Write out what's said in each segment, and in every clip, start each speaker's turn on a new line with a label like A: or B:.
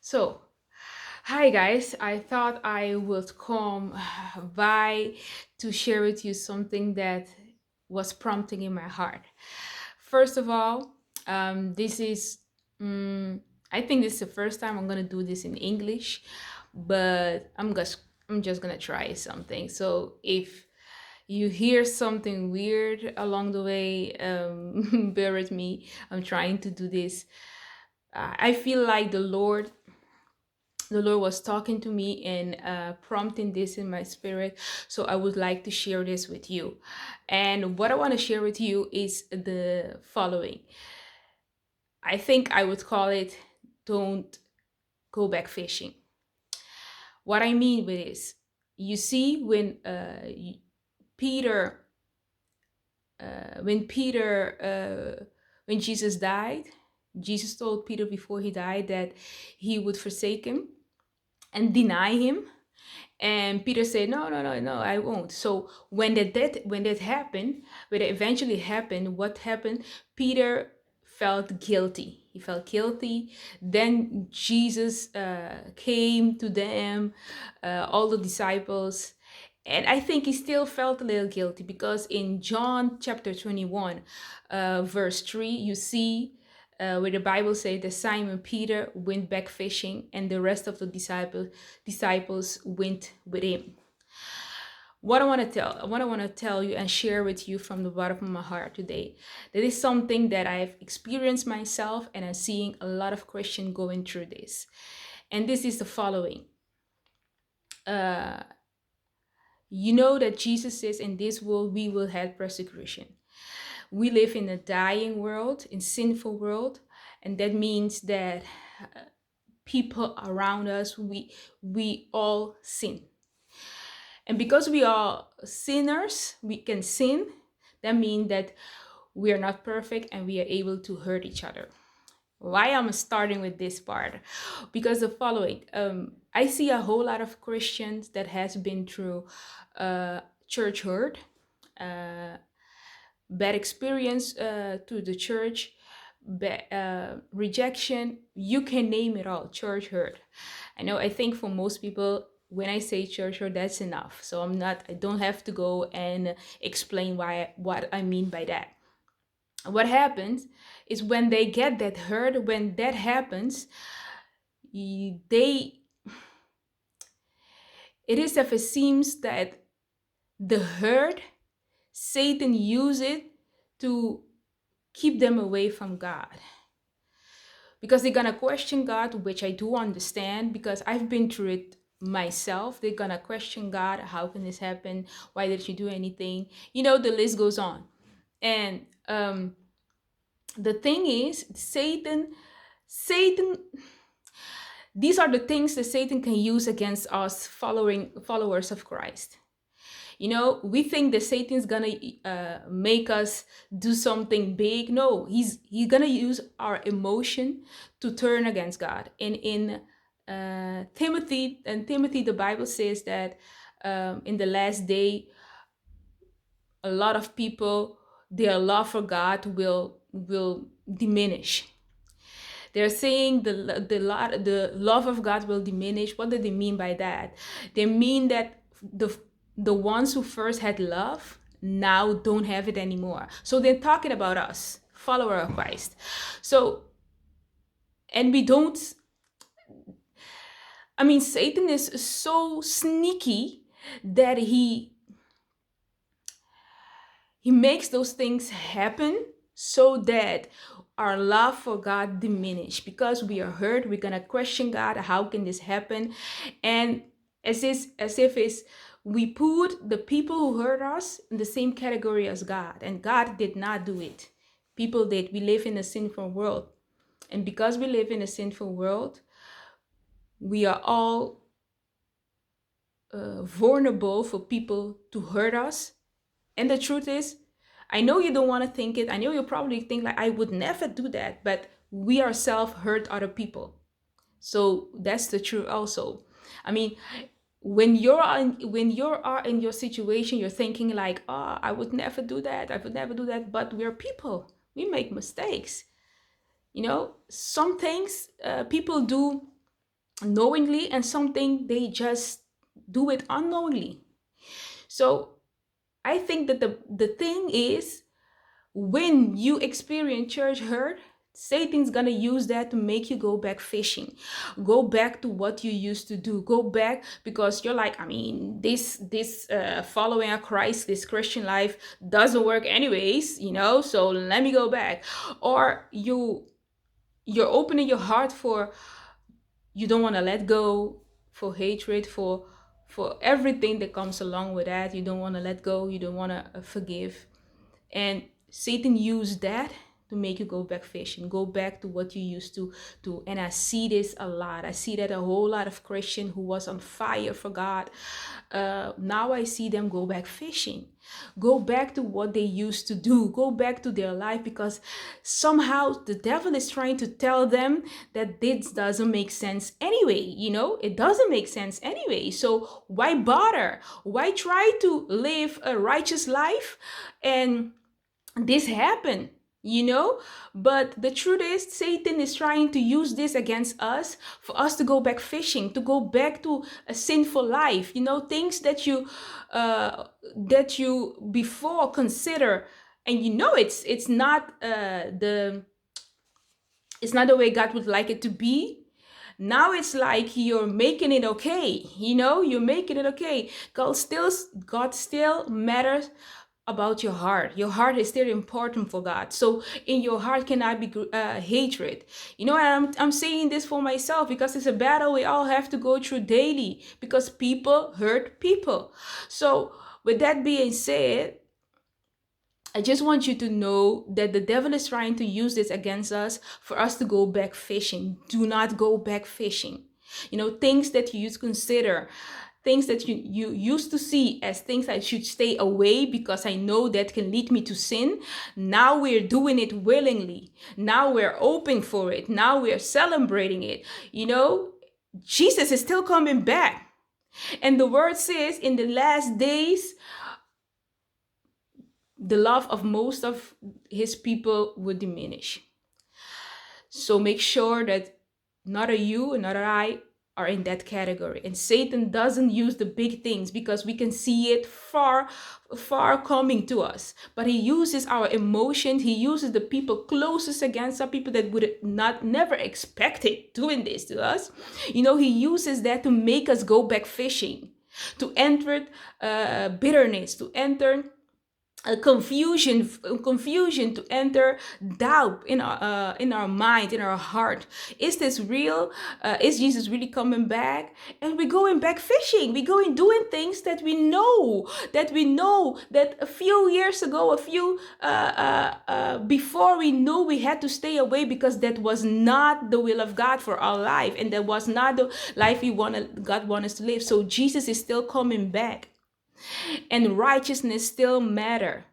A: So, hi guys, I thought I would come by to share with you something that was prompting in my heart. First of all, this is, mm, I think this is the first time I'm gonna do this in English, but I'm just gonna try something. So if you hear something weird along the way, bear with me. I'm trying to do this. I feel like the Lord was talking to me and prompting this in my spirit. So I would like to share this with you. And what I want to share with you is the following. I think I would call it don't go back fishing. What I mean with this, you see, Peter, when when Jesus died, Jesus told Peter before he died that he would forsake him and deny him. And Peter said, "No, no, no, no, I won't." So when that happened, when it eventually happened, what happened? Peter felt guilty. He felt guilty. Then Jesus came to them, all the disciples, and I think he still felt a little guilty because in John chapter 21, verse 3, you see where the Bible says that Simon Peter went back fishing and the rest of the disciples went with him. What I want to tell you and share with you from the bottom of my heart today, that is something that I've experienced myself and I'm seeing a lot of Christians going through this. And this is the following. Uh, you know that Jesus says in this world we will have persecution. We live in a dying world, in sinful world, and that means that people around us, we all sin. And because we are sinners, we can sin. That means that we are not perfect and we are able to hurt each other. Why I'm starting with this part? Because the following, I see a whole lot of Christians that has been through church hurt, uh, bad experience to the church, rejection. You can name it all. Church hurt. I think for most people, when I say church hurt, that's enough. So I don't have to go and explain what I mean by that. What happens is when they get that hurt, when that happens, they it is if it seems that the hurt, Satan use it to keep them away from God. Because they're gonna question God, which I do understand because I've been through it myself. They're gonna question God, how can this happen? Why did you do anything? The list goes on. And the thing is, Satan, these are the things that Satan can use against us followers of Christ. We think that Satan's gonna make us do something big. No, he's gonna use our emotion to turn against God. And in Timothy, the Bible says that in the last day, a lot of people, their love for God will diminish. They're saying the love of God will diminish. What do they mean by that? They mean that the ones who first had love now don't have it anymore. So they're talking about us, follower of Christ. So, and we don't. Satan is so sneaky that he makes those things happen so that our love for God diminish. Because we are hurt, we're gonna question God, how can this happen? And as if it's we put the people who hurt us in the same category as God, and God did not do it. People did. We live in a sinful world, and because we live in a sinful world, we are all vulnerable for people to hurt us. And the truth is, I know you don't want to think it. I know you probably think like I would never do that, but we ourselves hurt other people. So that's the truth also. I mean, when you are in your situation, you're thinking like, oh, I would never do that. I would never do that. But we're people. We make mistakes. Some things people do knowingly, and something they just do it unknowingly. So I think that the thing is, when you experience church hurt, Satan's gonna use that to make you go back fishing, go back to what you used to do, go back because you're like, I mean, this following a Christ, this Christian life doesn't work anyways, so let me go back. Or you're opening your heart for, you don't want to let go, for hatred, for everything that comes along with that. You don't want to let go, you don't want to forgive. And Satan used that to make you go back fishing, go back to what you used to do. And I see this a lot. I see that a whole lot of Christian who was on fire for God, now I see them go back fishing, go back to what they used to do, go back to their life, because somehow the devil is trying to tell them that this doesn't make sense anyway. It doesn't make sense anyway, so why bother, why try to live a righteous life and this happened, but the truth is, Satan is trying to use this against us, for us to go back fishing, to go back to a sinful life, things that you before consider, and it's not the way God would like it to be. Now it's like you're making it okay, you're making it okay. God still matters about your heart. Your heart is still important for God. So in your heart cannot be hatred. And I'm saying this for myself, because it's a battle we all have to go through daily, because people hurt people. So with that being said, I just want you to know that the devil is trying to use this against us, for us to go back fishing. Do not go back fishing. Things that you used to consider, things that you used to see as things I should stay away because I know that can lead me to sin. Now we're doing it willingly. Now we're open for it. Now we're celebrating it. Jesus is still coming back. And the word says in the last days, the love of most of his people would diminish. So make sure that neither you and neither I are in that category. And Satan doesn't use the big things, because we can see it far coming to us. But he uses our emotions. He uses the people closest against us, people that would never expect it doing this to us. He uses that to make us go back fishing, to enter bitterness, to enter confusion, to enter doubt in our mind, in our heart. Is this real? Is Jesus really coming back? And we're going back fishing. We're going doing things that we know that a few years ago, before, we knew we had to stay away, because that was not the will of God for our life, and that was not the life God wanted us to live. So Jesus is still coming back. And righteousness still matter.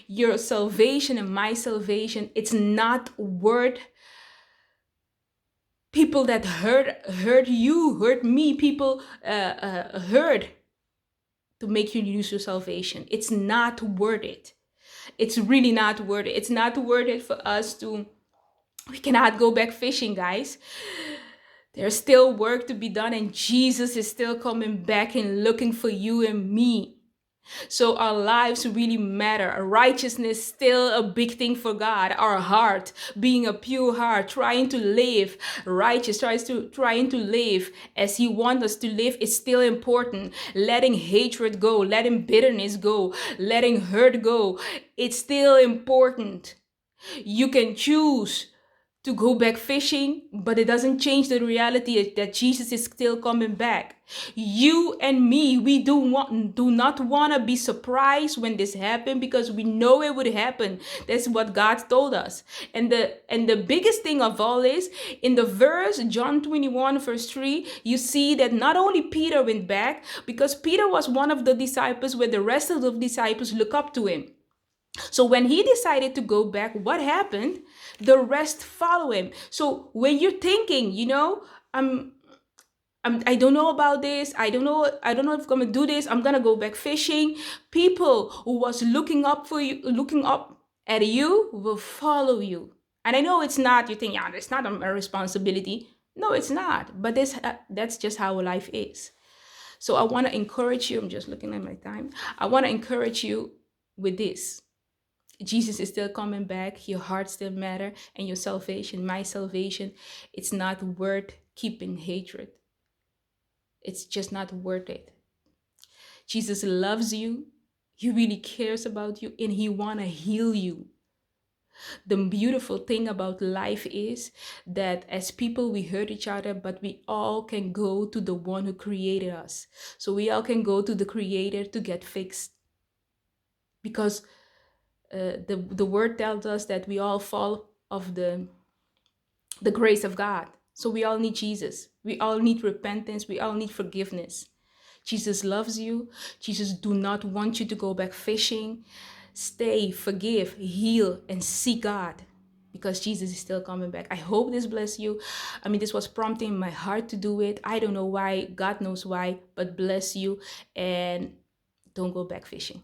A: Your salvation and my salvation, it's not worth people that hurt you, hurt me, people hurt to make you lose your salvation. It's not worth it. It's really not worth it. It's not worth it for us we cannot go back fishing, guys. There's still work to be done, and Jesus is still coming back and looking for you and me. So our lives really matter. Righteousness still a big thing for God. Our heart, being a pure heart, trying to live righteous, trying to live as He wants us to live, is still important. Letting hatred go, letting bitterness go, letting hurt go, it's still important. You can choose to go back fishing, but it doesn't change the reality that Jesus is still coming back. You and me, we do not want to be surprised when this happens, because we know it would happen. That's what God told us. And the biggest thing of all is, in the verse John 21 verse 3, you see that not only Peter went back, because Peter was one of the disciples where the rest of the disciples look up to him. So when he decided to go back, what happened? The rest follow him. So when you're thinking, I don't know about this. I don't know if I'm gonna do this. I'm gonna go back fishing. People who was looking up at you will follow you. And I know it's not, you think, yeah, it's not a responsibility. No, it's not. But that's just how life is. So I want to encourage you. I'm just looking at my time. I want to encourage you with this. Jesus is still coming back. Your heart still matter, and your salvation, my salvation, it's not worth keeping hatred. It's just not worth it. Jesus loves you. He really cares about you, and he want to heal you. The beautiful thing about life is that as people we hurt each other, but we all can go to the one who created us. So we all can go to the creator to get fixed, because the word tells us that we all fall of the grace of God. So we all need Jesus. We all need repentance. We all need forgiveness. Jesus loves you. Jesus do not want you to go back fishing. Stay, forgive, heal, and seek God, because Jesus is still coming back. I hope this bless you. I mean, this was prompting my heart to do it. I don't know why. God knows why, but bless you, and don't go back fishing.